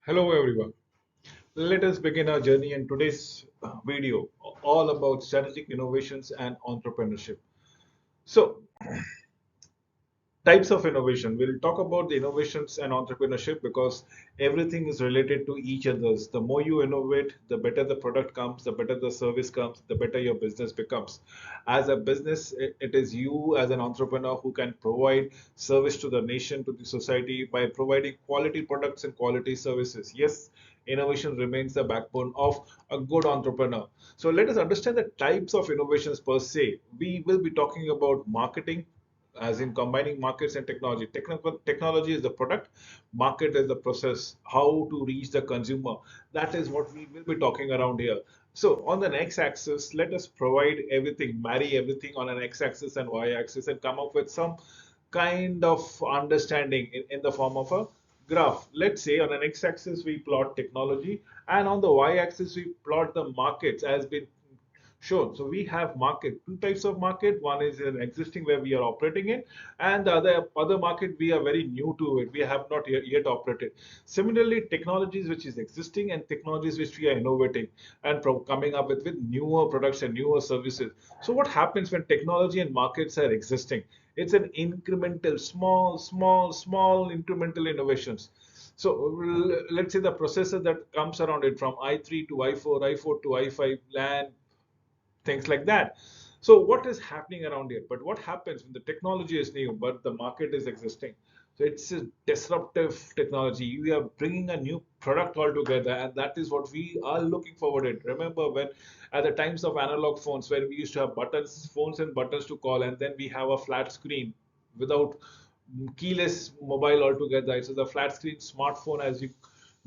Hello everyone. Let us begin our journey in today's video all about strategic innovations and entrepreneurship. So, types of innovation. We'll talk about the innovations and entrepreneurship because everything is related to each other's. The more you innovate, the better the product comes, the better the service comes, the better your business becomes. As a business, it is you as an entrepreneur who can provide service to the nation, to the society by providing quality products and quality services. Yes, innovation remains the backbone of a good entrepreneur. So let us understand the types of innovations per se. We will be talking about marketing, as in combining markets and technology. Technology is the product, market is the process, how to reach the consumer. That is what we will be talking around here. So on the x axis, let us provide everything, marry everything on an x axis and y axis, and come up with some kind of understanding in the form of a graph. Let's say on an x axis we plot technology, and on the y axis we plot the markets as been shown. So we have market, two types of market. One is an existing where we are operating in, and the other market we are very new to it. We have not yet operated. Similarly, technologies which is existing and technologies which we are innovating and coming up with newer products and newer services. So what happens when technology and markets are existing? It's an incremental, small incremental innovations. So let's say the processor that comes around it from i3 to i4, i4 to i5, LAN, things like that. So what is happening around here? But what happens when the technology is new, but the market is existing? So it's a disruptive technology. We are bringing a new product altogether, and that is what we are looking forward to. Remember when at the times of analog phones, where we used to have buttons, phones and buttons to call, and then we have a flat screen without keyless mobile altogether. It's a flat screen smartphone as you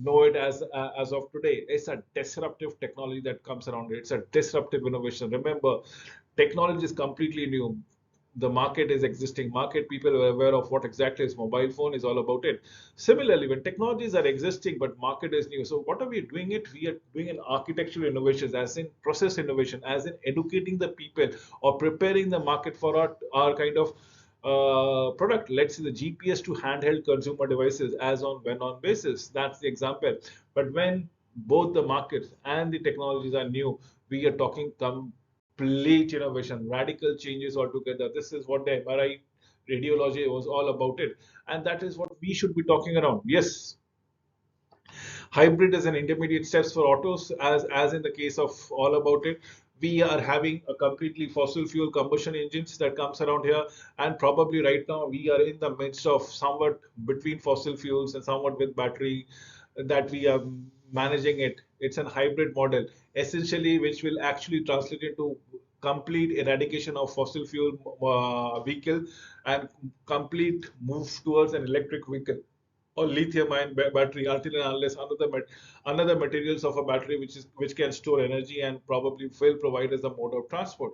know it as of today. It's a disruptive technology that comes around it. It's a disruptive innovation. Remember, technology is completely new. The market is existing. Market people are aware of what exactly is mobile phone is all about it. Similarly, when technologies are existing but market is new, so what are we doing it? We are doing an architectural innovations, as in process innovation, as in educating the people or preparing the market for our kind of product. Let's say the GPS to handheld consumer devices as on when on basis. That's the example. But when both the markets and the technologies are new, we are talking complete innovation, radical changes altogether. This is what the MRI radiology was all about it, and that is what we should be talking around. Yes, hybrid is an intermediate steps for autos, as in the case of all about it. We are having a completely fossil fuel combustion engines that comes around here, and probably right now we are in the midst of somewhat between fossil fuels and somewhat with battery that we are managing it. It's an hybrid model, essentially, which will actually translate into complete eradication of fossil fuel vehicle and complete move towards an electric vehicle or lithium ion battery until and unless another materials of a battery which can store energy and probably will provide as a mode of transport.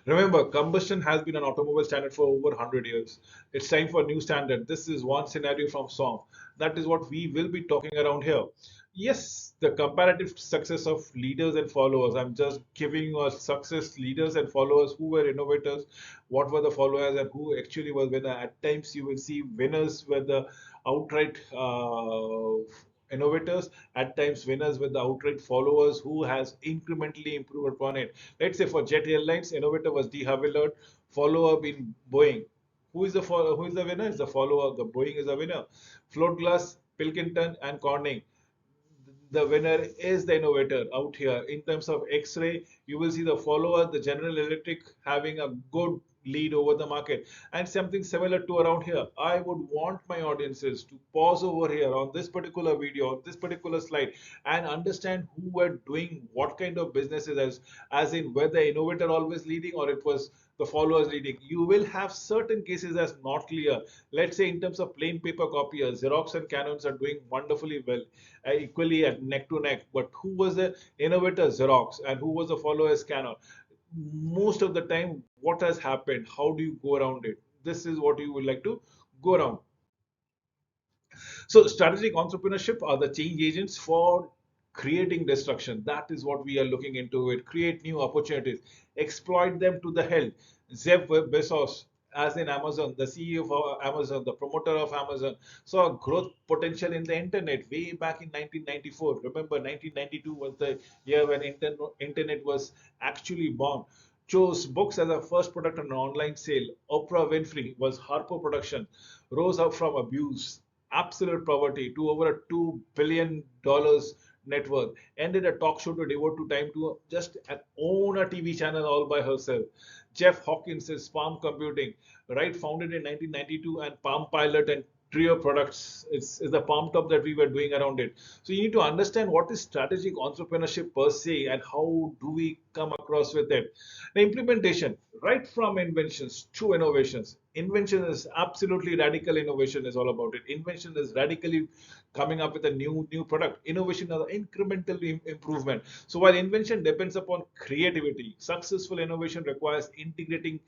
Remember, combustion has been an automobile standard for over 100 years. It's time for a new standard. This is one scenario from song. That is what we will be talking around here. Yes, the comparative success of leaders and followers. I'm just giving you a success leaders and followers who were innovators, what were the followers, and who actually was winner. At times, you will see winners were the outright innovators. At times, winners with the outright followers who has incrementally improved upon it. Let's say for Jet Airlines, innovator was de Havilland, follower being Boeing. Who is the winner? Is the follower. The Boeing is the winner. Float Glass, Pilkington, and Corning. The winner is the innovator out here. In terms of X-ray, you will see the follower, the General Electric, having a good lead over the market. And something similar to around here. I would want my audiences to pause over here on this particular video, on this particular slide, and understand who were doing what kind of businesses, as in whether the innovator always leading or it was the followers leading. You will have certain cases as not clear. Let's say in terms of plain paper copiers, Xerox and Canons are doing wonderfully well, equally at neck to neck. But who was the innovator? Xerox. And who was the follower? Canon. Most of the time, what has happened? How do you go around it? This is what you would like to go around. So strategic entrepreneurship are the change agents for creating destruction. That is what we are looking into it. Create new opportunities, exploit them to the hell. Jeff Bezos as in Amazon, the CEO of Amazon, the promoter of Amazon, saw growth potential in the internet way back in 1994. Remember, 1992 was the year when internet was actually born. Chose books as a first product on an online sale. Oprah Winfrey was Harpo Production, rose up from abuse, absolute poverty to over a $2 billion net worth, ended a talk show to devote to time to just own a TV channel all by herself. Jeff Hawkins is Palm Computing, right? Founded in 1992, and Palm Pilot and Trio products is the palm top that we were doing around it. So you need to understand what is strategic entrepreneurship per se and how do we come across with it. The implementation, right from inventions to innovations. Invention is absolutely radical. Innovation is all about it. Invention is radically coming up with a new product. Innovation is incremental improvement. So while invention depends upon creativity, successful innovation requires integrating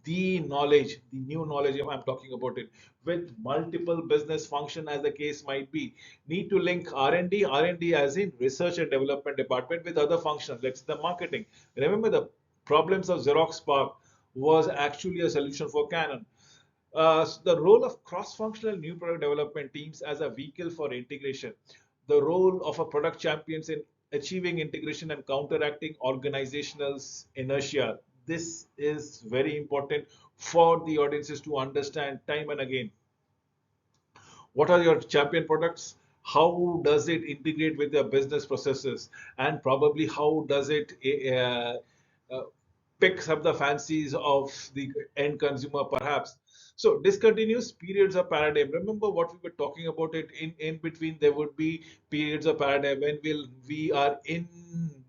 the knowledge, the new knowledge I'm talking about it, with multiple business function as the case might be. Need to link R&D as in research and development department with other functions. That's the marketing. Remember the problems of Xerox Spark was actually a solution for Canon. The role of cross-functional new product development teams as a vehicle for integration. The role of a product champions in achieving integration and counteracting organizational inertia. This is very important for the audiences to understand time and again. What are your champion products? How does it integrate with your business processes? And probably how does it picks up the fancies of the end consumer perhaps. So discontinuous periods of paradigm. Remember what we were talking about it in between. There would be periods of paradigm when we are in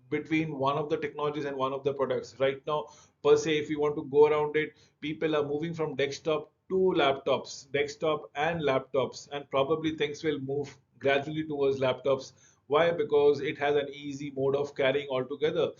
between one of the technologies and one of the products. Right now, per se, if you want to go around it, people are moving from desktop to laptops, desktop and laptops, and probably things will move gradually towards laptops. Why? Because it has an easy mode of carrying altogether.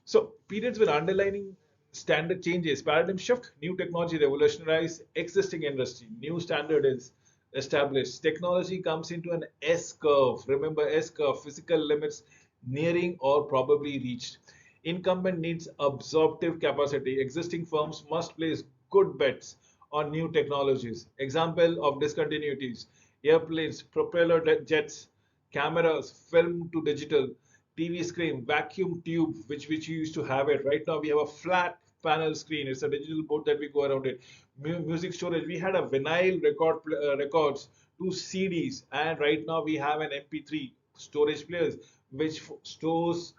So periods with underlining standard changes, paradigm shift, new technology revolutionize existing industry, new standard is established. Technology comes into an S curve. Remember S curve, physical limits nearing or probably reached. Incumbent needs absorptive capacity. Existing firms must place good bets on new technologies. Example of discontinuities: airplanes, propeller jets, cameras, film to digital, TV screen, vacuum tube, which you used to have it. Right now we have a flat panel screen. It's a digital board that we go around it. Music storage. We had a vinyl records to CDs, and right now we have an MP3 storage players which stores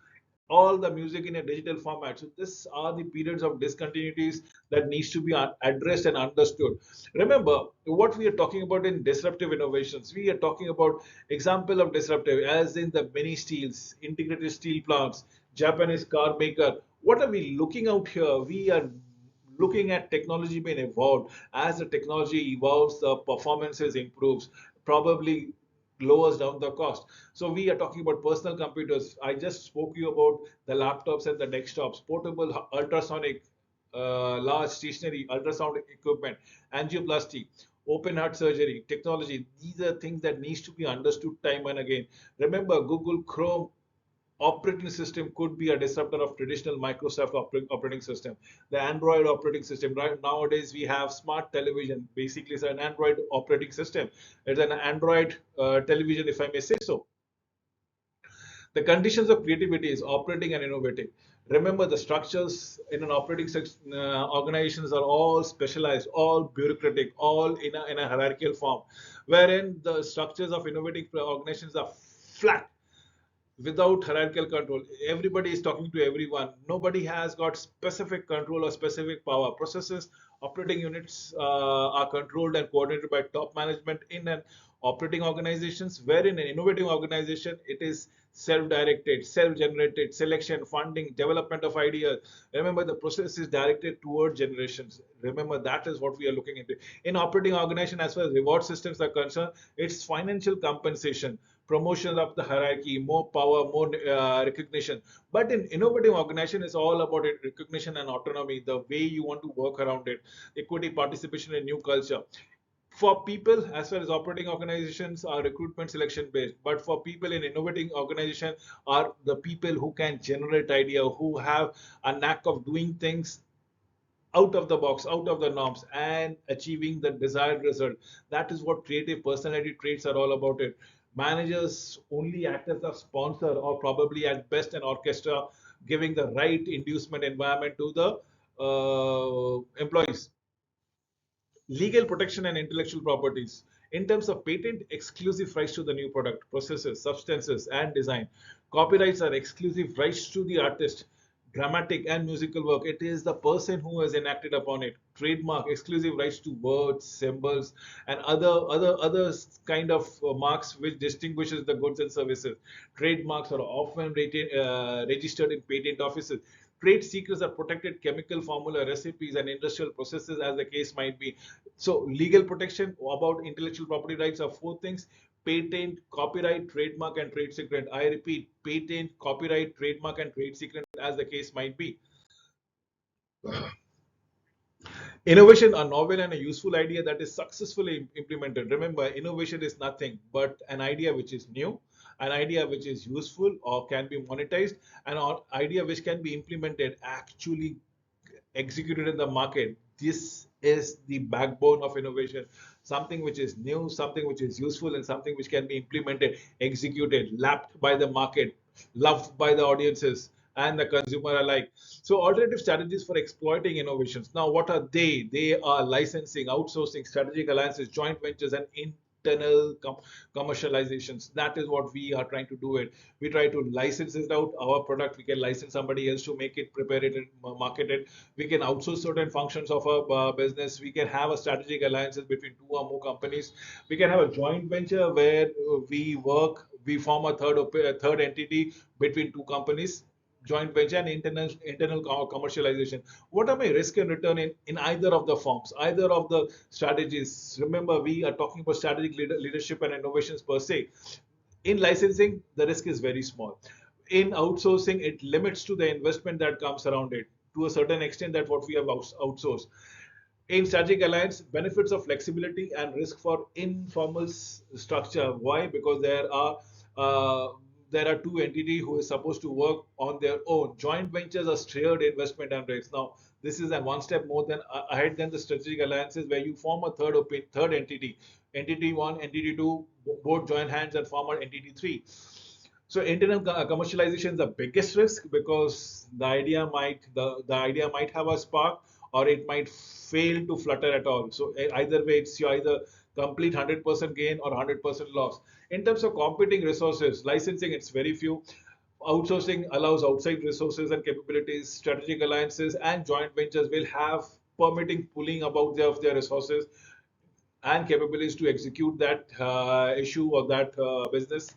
all the music in a digital format. So these are the periods of discontinuities that needs to be addressed and understood. Remember what we are talking about in disruptive innovations. We are talking about example of disruptive as in the mini steels, integrated steel plants, Japanese car maker. What are we looking out here? We are looking at technology being evolved. As the technology evolves, the performances improves, probably lowers down the cost. So we are talking about personal computers. I just spoke to you about the laptops and the desktops, portable ultrasonic, large stationary ultrasound equipment, angioplasty, open heart surgery, technology. These are things that needs to be understood time and again. Remember, Google Chrome operating system could be a disruptor of traditional Microsoft operating system. The Android operating system. Right nowadays, we have smart television. Basically, it's an Android operating system. It's an Android television, if I may say so. The conditions of creativity is operating and innovating. Remember, the structures in an operating organizations are all specialized, all bureaucratic, all in a hierarchical form, wherein the structures of innovating organizations are flat without hierarchical control. Everybody is talking to everyone. Nobody has got specific control or specific power. Processes, operating units are controlled and coordinated by top management in an operating organizations, where in an innovative organization it is self-directed, self-generated, selection, funding, development of ideas. Remember, the process is directed toward generations. Remember, that is what we are looking into. In operating organization, as far as reward systems are concerned, it's financial compensation, promotion of the hierarchy, more power, more recognition. But in innovative organization, it's all about it, recognition and autonomy, the way you want to work around it, equity, participation in new culture. For people, as far as operating organizations are recruitment selection based, but for people in innovating organization are the people who can generate idea, who have a knack of doing things out of the box, out of the norms, and achieving the desired result. That is what creative personality traits are all about. It. Managers only act as a sponsor or probably at best an orchestra, giving the right inducement environment to the employees. Legal protection and intellectual properties. In terms of patent, exclusive rights to the new product, processes, substances, and design. Copyrights are exclusive rights to the artist, dramatic and musical work. It is the person who has enacted upon it. Trademark, exclusive rights to words, symbols, and other kind of marks which distinguishes the goods and services. Trademarks are often registered in patent offices. Trade secrets are protected chemical formula, recipes, and industrial processes, as the case might be. So, legal protection about intellectual property rights are four things: patent, copyright, trademark, and trade secret. I repeat, patent, copyright, trademark, and trade secret, as the case might be. Innovation, a novel and a useful idea that is successfully implemented. Remember, innovation is nothing but an idea which is new, an idea which is useful or can be monetized, an idea which can be implemented, actually executed in the market. This is the backbone of innovation. Something which is new, something which is useful, and something which can be implemented, executed, lapped by the market, loved by the audiences and the consumer alike. So, alternative strategies for exploiting innovations. Now, what are they? They are licensing, outsourcing, strategic alliances, joint ventures, and internal commercializations. That is what we are trying to do. It. We try to license it out. Our product, we can license somebody else to make it, prepare it, and market it. We can outsource certain functions of our business. We can have a strategic alliances between two or more companies. We can have a joint venture where we work. We form a third entity between two companies, joint venture, and internal commercialization. What are my risk and return in either of the forms, either of the strategies? Remember, we are talking about strategic leadership and innovations per se. In licensing, the risk is very small. In outsourcing, it limits to the investment that comes around it to a certain extent that what we have outsourced. In strategic alliance, benefits of flexibility and risk for informal structure. Why? Because uh, there are two entities who is supposed to work on their own. Joint ventures are shared investment and risks. Now, this is a one step more than ahead than the strategic alliances, where you form a third entity. Entity one, entity two, both join hands and form an entity three. So internal commercialization is the biggest risk, because the idea might have a spark, or it might fail to flutter at all. So either way, it's you either complete 100% gain or 100% loss. In terms of competing resources, licensing, it's very few. Outsourcing allows outside resources and capabilities. Strategic alliances and joint ventures will have permitting pooling about their resources and capabilities to execute that issue or that business.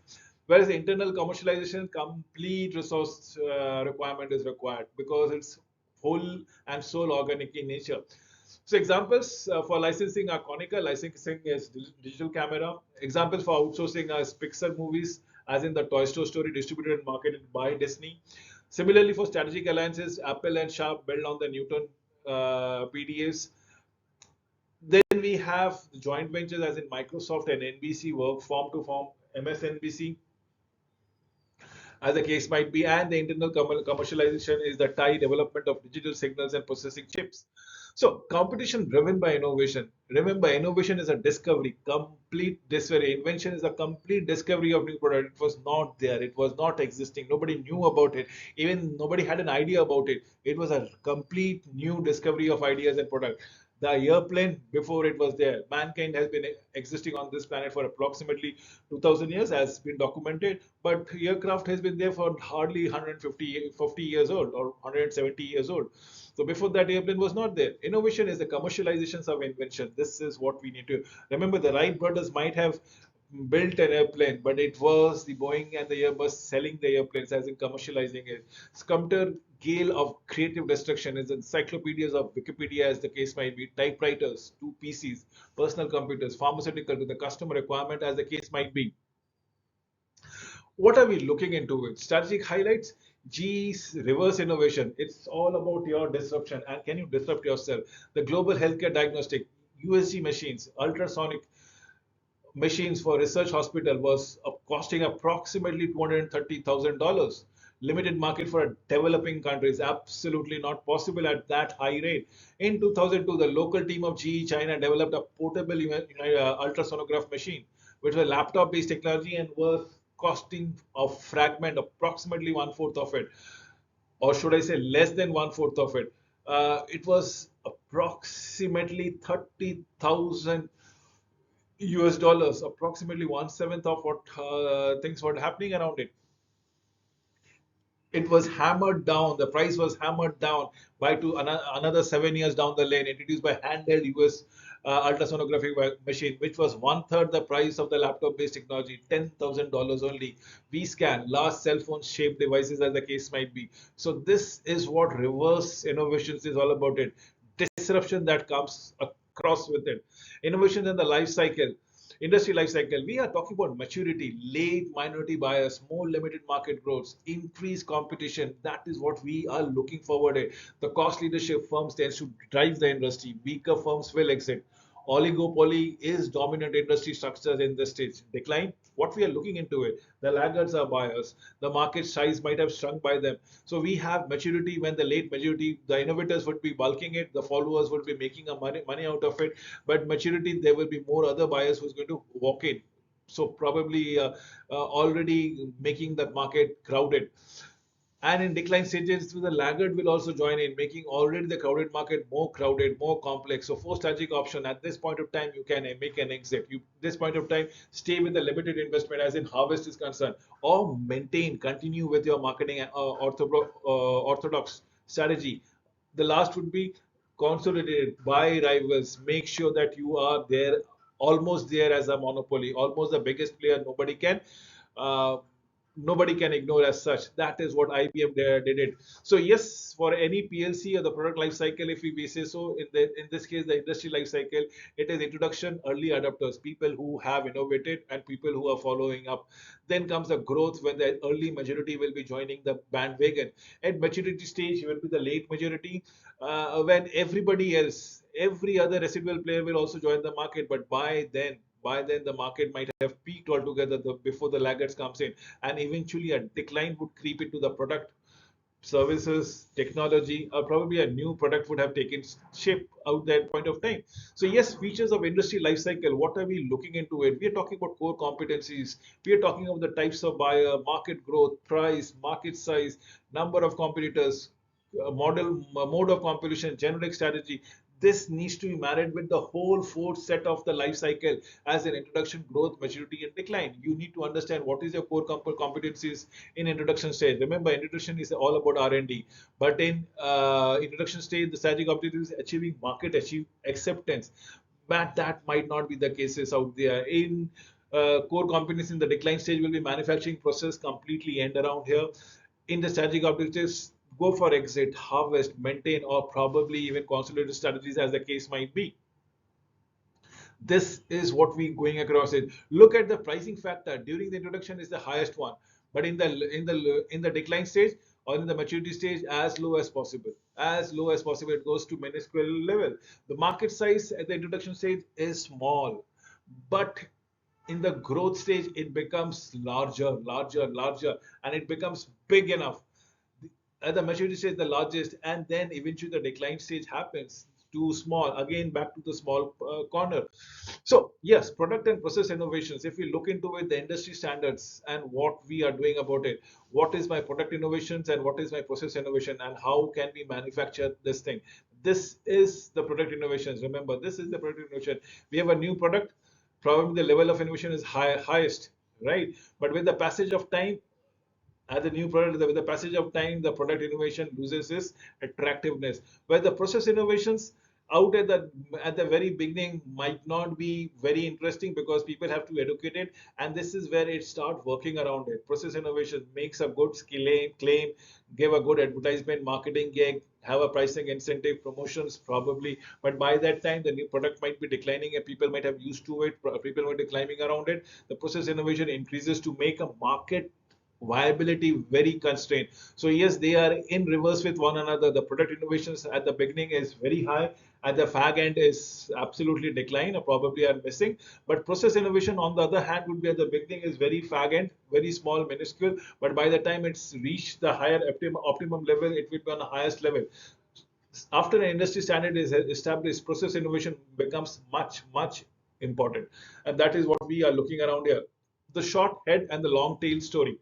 Whereas internal commercialization, complete resource requirement is required, because it's whole and sole organic in nature. So examples for licensing are Konica. Licensing is digital camera. Examples for outsourcing are Pixar movies, as in the Toy Story, distributed and marketed by Disney. Similarly, for strategic alliances, Apple and Sharp build on the Newton PDAs. Then we have the joint ventures, as in Microsoft and NBC work form to form MSNBC, as the case might be, and the internal commercialization is the tie development of digital signals and processing chips. So, competition driven by innovation. Remember, innovation is a discovery, complete discovery. Invention is a complete discovery of new product. It was not there, it was not existing. Nobody knew about it, even nobody had an idea about it. It was a complete new discovery of ideas and product. The airplane, before it was there, mankind has been existing on this planet for approximately 2000 years, has been documented, but aircraft has been there for hardly 150 years old or 170 years old. So before that, airplane was not there. Innovation is the commercializations of invention. This is what we need to remember. The Wright brothers might have built an airplane, but it was the Boeing and the Airbus selling the airplanes, as in commercializing it. Scumter Gale of creative destruction is encyclopedias of Wikipedia, as the case might be, typewriters to PCs, personal computers, pharmaceutical to the customer requirement, as the case might be. What are we looking into it? Strategic highlights, G's reverse innovation. It's all about your disruption, and can you disrupt yourself? The global healthcare diagnostic, USG machines, ultrasonic machines for research hospital was costing approximately $230,000. limited market for a developing country is absolutely not possible at that high rate. In 2002, the local team of GE China developed a portable ultrasonograph machine, which was laptop-based technology and was costing a fragment, approximately one-fourth of it, or should I say less than one-fourth of it. It was approximately 30,000 US dollars, approximately one-seventh of what things were happening around it. It was hammered down. The price was hammered down by another 7 years down the lane, introduced by handheld US ultrasonography machine, which was one-third the price of the laptop-based technology, $10,000 only. V-scan, large cell phone-shaped devices, as the case might be. So this is what reverse innovations is all about. It disruption that comes across with it. Innovation in the life cycle. Industry life cycle, we are talking about maturity, late minority bias, more limited market growth, increased competition. That is what we are looking forward to. The cost leadership firms tends to drive the industry. Weaker firms will exit. Oligopoly is dominant industry structures in this stage. Decline, what we are looking into it. The laggards are buyers. The market size might have shrunk by them. So we have maturity when the late majority, the innovators would be bulking it, the followers would be making a money out of it. But maturity, there will be more other buyers who's going to walk in. So probably already making that market crowded. And in decline stages, the laggard will also join in, making already the crowded market more crowded, more complex. So, for strategic option at this point of time, you can make an exit. You this point of time, stay with the limited investment as in harvest is concerned, or maintain, continue with your marketing orthodox strategy. The last would be consolidated, buy rivals, make sure that you are there, almost there as a monopoly, almost the biggest player. Uh, Nobody can ignore as such. That is what IBM did it. So yes, for any PLC or the product life cycle, if we say so, in this case, the industry life cycle, it is introduction, early adopters, people who have innovated and people who are following up. Then comes the growth when the early majority will be joining the bandwagon. At maturity stage, will be the late majority when everybody else, every other residual player will also join the market. But by then the market might have peaked altogether before the laggards comes in, and eventually a decline would creep into the product, services, technology, or probably a new product would have taken shape out that point of time. So yes, features of industry life cycle, what are we looking into it? We are talking about core competencies. We are talking about the types of buyer, market growth, price, market size, number of competitors, mode of competition, generic strategy. This needs to be married with the whole fourth set of the life cycle as an introduction, growth, maturity, and decline. You need to understand what is your core competencies in introduction stage. Remember, introduction is all about R&D, but in introduction stage, the strategic objective is achieving market acceptance. But that might not be the cases out there. In core competence in the decline stage will be manufacturing process completely end around here. In the strategic objectives, go for exit, harvest, maintain, or probably even consolidate strategies as the case might be. This is what we going across it. Look at the pricing factor during the introduction is the highest one, but in the decline stage or in the maturity stage, as low as possible. As low as possible, it goes to minuscule level. The market size at the introduction stage is small, but in the growth stage, it becomes larger, larger, larger, and it becomes big enough. At the maturity stage, the largest, and then eventually the decline stage happens. Too small, again back to the small corner. So yes, product and process innovations, if we look into it, the industry standards and what we are doing about it, what is my product innovations and what is my process innovation, and how can we manufacture this thing. This is the product innovations. Remember, this is the product innovation. We have a new product, probably the level of innovation is highest, right? But with the passage of time, as a new product, with the passage of time, the product innovation loses its attractiveness. Where the process innovations out at the very beginning might not be very interesting because people have to educate it, and this is where it starts working around it. Process innovation makes a good claim, give a good advertisement, marketing gig, have a pricing incentive, promotions probably, but by that time the new product might be declining and people might have used to it. People might be climbing around it. The process innovation increases to make a market viability very constrained. So yes, they are in reverse with one another. The product innovations at the beginning is very high, at the fag end is absolutely decline or probably are missing. But process innovation on the other hand would be at the beginning is very fag end, very small, minuscule, but by the time it's reached the higher optimum level, it will be on the highest level. After an industry standard is established, process innovation becomes much important, and that is what we are looking around here. The short head and the long tail story.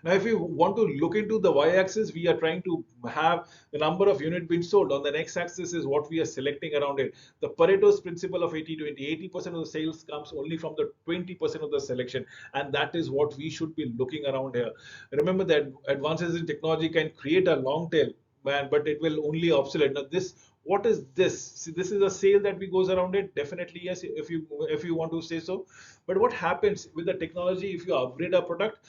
Now, if you want to look into the y-axis, we are trying to have the number of unit being sold. On the x-axis is what we are selecting around it. The Pareto's principle of 80-20. 80% of the sales comes only from the 20% of the selection, and that is what we should be looking around here. Remember that advances in technology can create a long tail, man, but it will only obsolete. Now, this what is this? See, this is a sale that we goes around it. Definitely yes, if you want to say so. But what happens with the technology if you upgrade a product?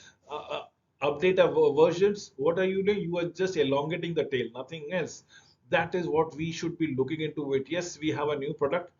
Update our versions, what are you doing? You are just elongating the tail, nothing else. That is what we should be looking into it. Yes, we have a new product.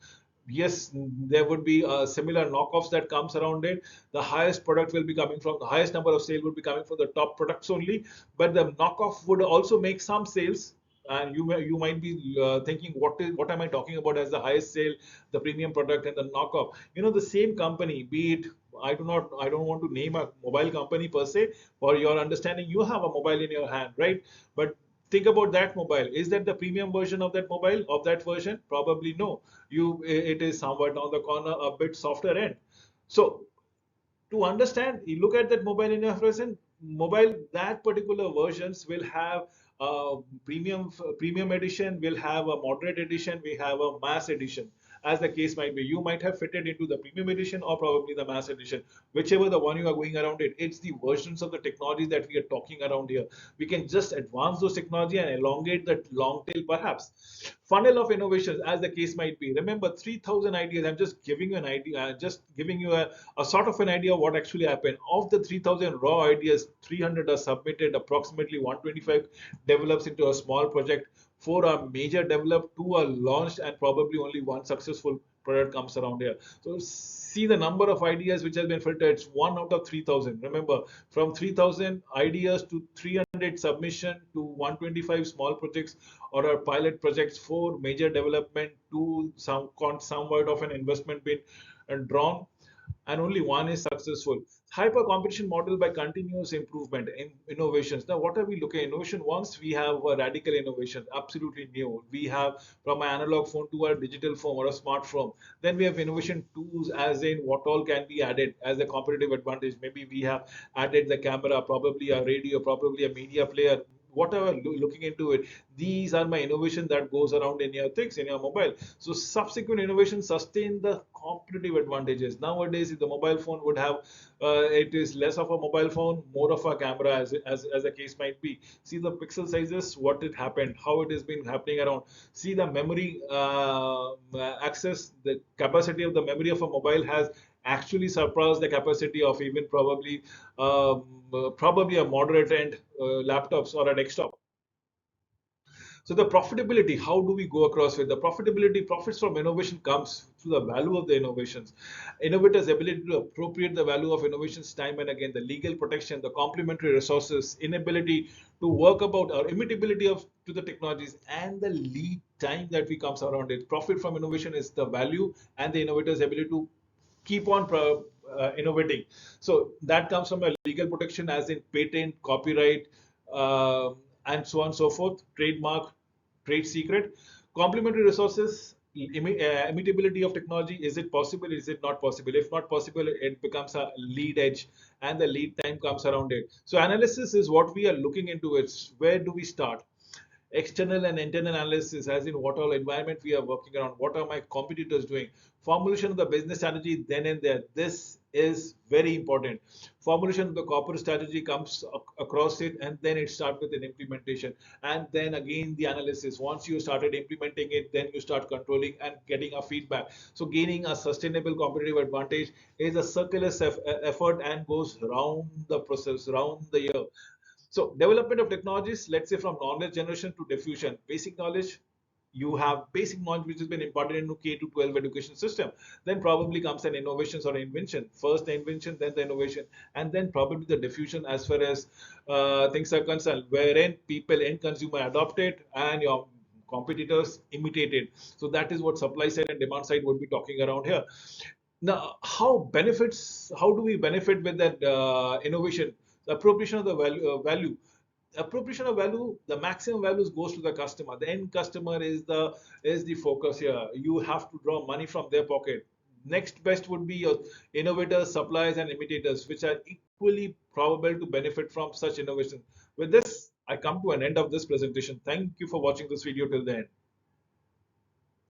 Yes, there would be similar knockoffs that comes around it. The highest product will be coming from the highest number of sale would be coming from the top products only, but the knockoff would also make some sales. And you might be thinking, what am I talking about as the highest sale, the premium product and the knockoff? The same company, be it, I don't want to name a mobile company per se. For your understanding, you have a mobile in your hand, right? But think about that mobile. Is that the premium version of that mobile, of that version? Probably no. It is somewhat on the corner, a bit softer end. So to understand, you look at that mobile in your present mobile, that particular versions will have a premium edition, will have a moderate edition, we have a mass edition. As the case might be, you might have fitted into the premium edition or probably the mass edition, whichever the one you are going around it. It's the versions of the technology that we are talking around here. We can just advance those technology and elongate that long tail perhaps. Funnel of innovations, as the case might be. Remember, 3,000 ideas. I'm just giving you an idea, just giving you a sort of an idea of what actually happened. Of the 3,000 raw ideas, 300 are submitted, approximately 125 develops into a small project, 4 are major developed, 2 are launched, and probably only one successful product comes around here. So see the number of ideas which has been filtered. It's 1 out of 3,000. Remember, from 3,000 ideas to 300 submission to 125 small projects or our pilot projects, 4 major development, 2 somewhat of an investment being drawn, and only one is successful. Hyper competition model by continuous improvement in innovations. Now, what are we looking at? Innovation, once we have a radical innovation, absolutely new. We have from an analog phone to a digital phone or a smartphone. Then we have innovation tools, as in what all can be added as a competitive advantage. Maybe we have added the camera, probably a radio, probably a media player, whatever, looking into it. These are my innovation that goes around in your things, in your mobile. So subsequent innovation sustain the competitive advantages. Nowadays, if the mobile phone would have, it is less of a mobile phone, more of a camera, as the case might be. See the pixel sizes, what it happened, how it has been happening around. See the memory access, the capacity of the memory of a mobile has actually surpassed the capacity of even probably a moderate end laptops or a desktop. So the profitability, how do we go across with the profitability? Profits from innovation comes through the value of the innovations. Innovators' ability to appropriate the value of innovations time and again, the legal protection, the complementary resources, inability to work about or imitability of to the technologies, and the lead time that we comes around it. Profit from innovation is the value and the innovators' ability to keep on innovating. So that comes from a legal protection, as in patent, copyright, uh, and so on and so forth, trademark, trade secret. Complementary resources, immutability of technology. Is it possible? Is it not possible? If not possible, it becomes a lead edge, and the lead time comes around it. So analysis is what we are looking into. It's where do we start? External and internal analysis, as in what all environment we are working around, what are my competitors doing, formulation of the business strategy then and there. This is very important. Formulation of the corporate strategy comes across it, and then it starts with an implementation, and then again the analysis. Once you started implementing it, then you start controlling and getting a feedback. So gaining a sustainable competitive advantage is a circular effort and goes round the process, round the year. So development of technologies, let's say from knowledge generation to diffusion, basic knowledge, you have basic knowledge which has been imparted into K to 12 education system. Then probably comes an innovations or invention. First the invention, then the innovation, and then probably the diffusion as far as things are concerned, wherein people, end consumer, adopt it and your competitors imitate it. So that is what supply side and demand side would be talking around here. Now, how do we benefit with that innovation? The appropriation of the value. Appropriation of value, the maximum values goes to the customer. The end customer is the focus here. You have to draw money from their pocket. Next best would be your innovators, suppliers, and imitators, which are equally probable to benefit from such innovation. With this, I come to an end of this presentation. Thank you for watching this video till the end.